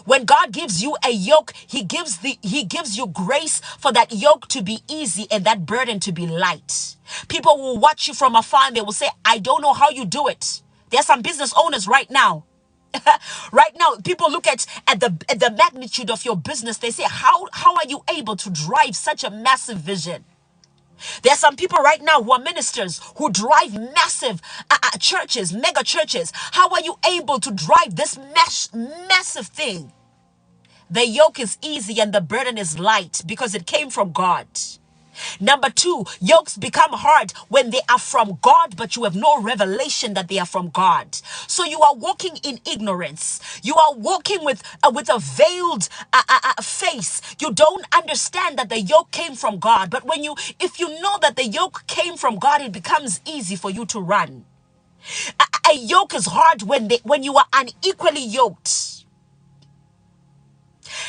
When God gives you a yoke, he gives you grace for that yoke to be easy and that burden to be light. People will watch you from afar and they will say, I don't know how you do it. There's some business owners right now. Right now, people look at the magnitude of your business. They say, how are you able to drive such a massive vision? There are some people right now who are ministers who drive massive churches, mega churches. How are you able to drive this massive thing? The yoke is easy and the burden is light because it came from God. Number two, yokes become hard when they are from God, but you have no revelation that they are from God. So you are walking in ignorance. You are walking with a veiled face. You don't understand that the yoke came from God. But if you know that the yoke came from God, it becomes easy for you to run. A yoke is hard when you are unequally yoked.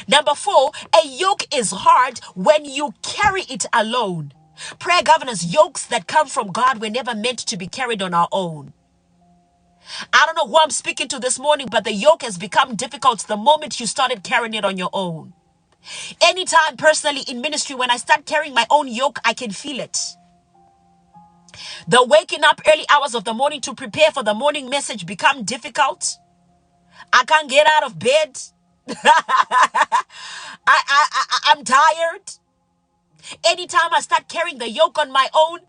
Number four, a yoke is hard when you carry it alone. Prayer governors, yokes that come from God were never meant to be carried on our own. I don't know who I'm speaking to this morning, but the yoke has become difficult the moment you started carrying it on your own. Anytime personally in ministry, when I start carrying my own yoke, I can feel it. The waking up early hours of the morning to prepare for the morning message become difficult. I can't get out of bed. I'm tired. Anytime I start carrying the yoke on my own,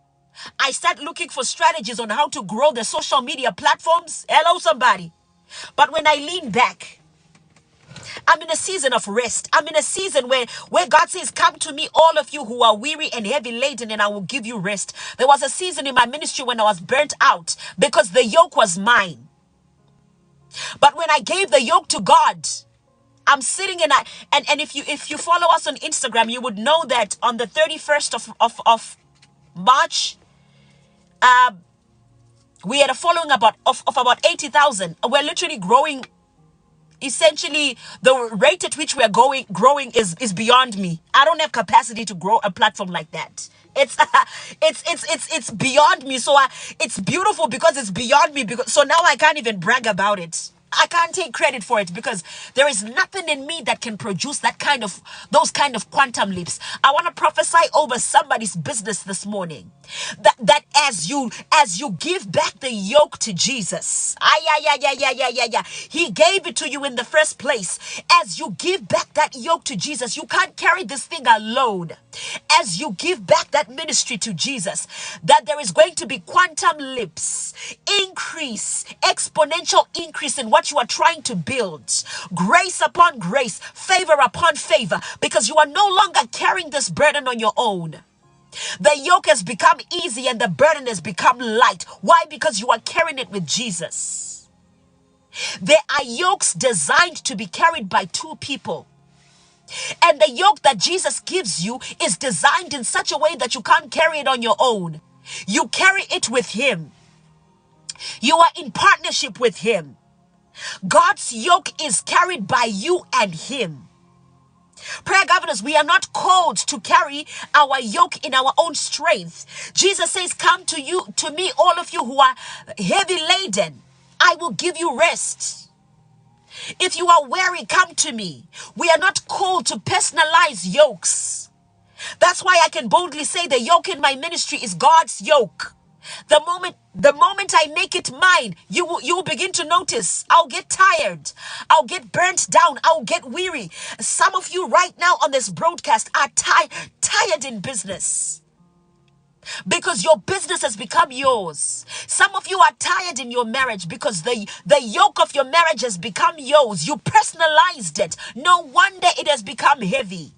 I start looking for strategies on how to grow the social media platforms. Hello, somebody. But when I lean back, I'm in a season of rest. I'm in a season where God says, come to me, all of you who are weary and heavy laden, and I will give you rest. There was a season in my ministry when I was burnt out because the yoke was mine. But when I gave the yoke to God, I'm sitting and if you follow us on Instagram, you would know that on the 31st of March, we had a following of about 80,000. We're literally growing. Essentially, the rate at which we're growing is beyond me. I don't have capacity to grow a platform like that. It's beyond me. So it's beautiful because it's beyond me. So now I can't even brag about it. I can't take credit for it because there is nothing in me that can produce those kind of quantum leaps. I want to prophesy over somebody's business this morning that as you give back the yoke to Jesus, he gave it to you in the first place. As you give back that yoke to Jesus, you can't carry this thing alone. As you give back that ministry to Jesus, that there is going to be quantum leaps, increase, exponential increase in what you are trying to build. Grace upon grace, favor upon favor, because you are no longer carrying this burden on your own. The yoke has become easy and the burden has become light. Why? Because you are carrying it with Jesus. There are yokes designed to be carried by two people. And the yoke that Jesus gives you is designed in such a way that you can't carry it on your own. You carry it with him. You are in partnership with him. God's yoke is carried by you and him. Prayer governors, we are not called to carry our yoke in our own strength. Jesus says, come to me, all of you who are heavy laden. I will give you rest. If you are weary, come to me. We are not called to personalize yokes. That's why I can boldly say the yoke in my ministry is God's yoke. The moment I make it mine, you will begin to notice I'll get tired. I'll get burnt down. I'll get weary. Some of you right now on this broadcast are tired in business because your business has become yours. Some of you are tired in your marriage because the yoke of your marriage has become yours. You personalized it. No wonder it has become heavy.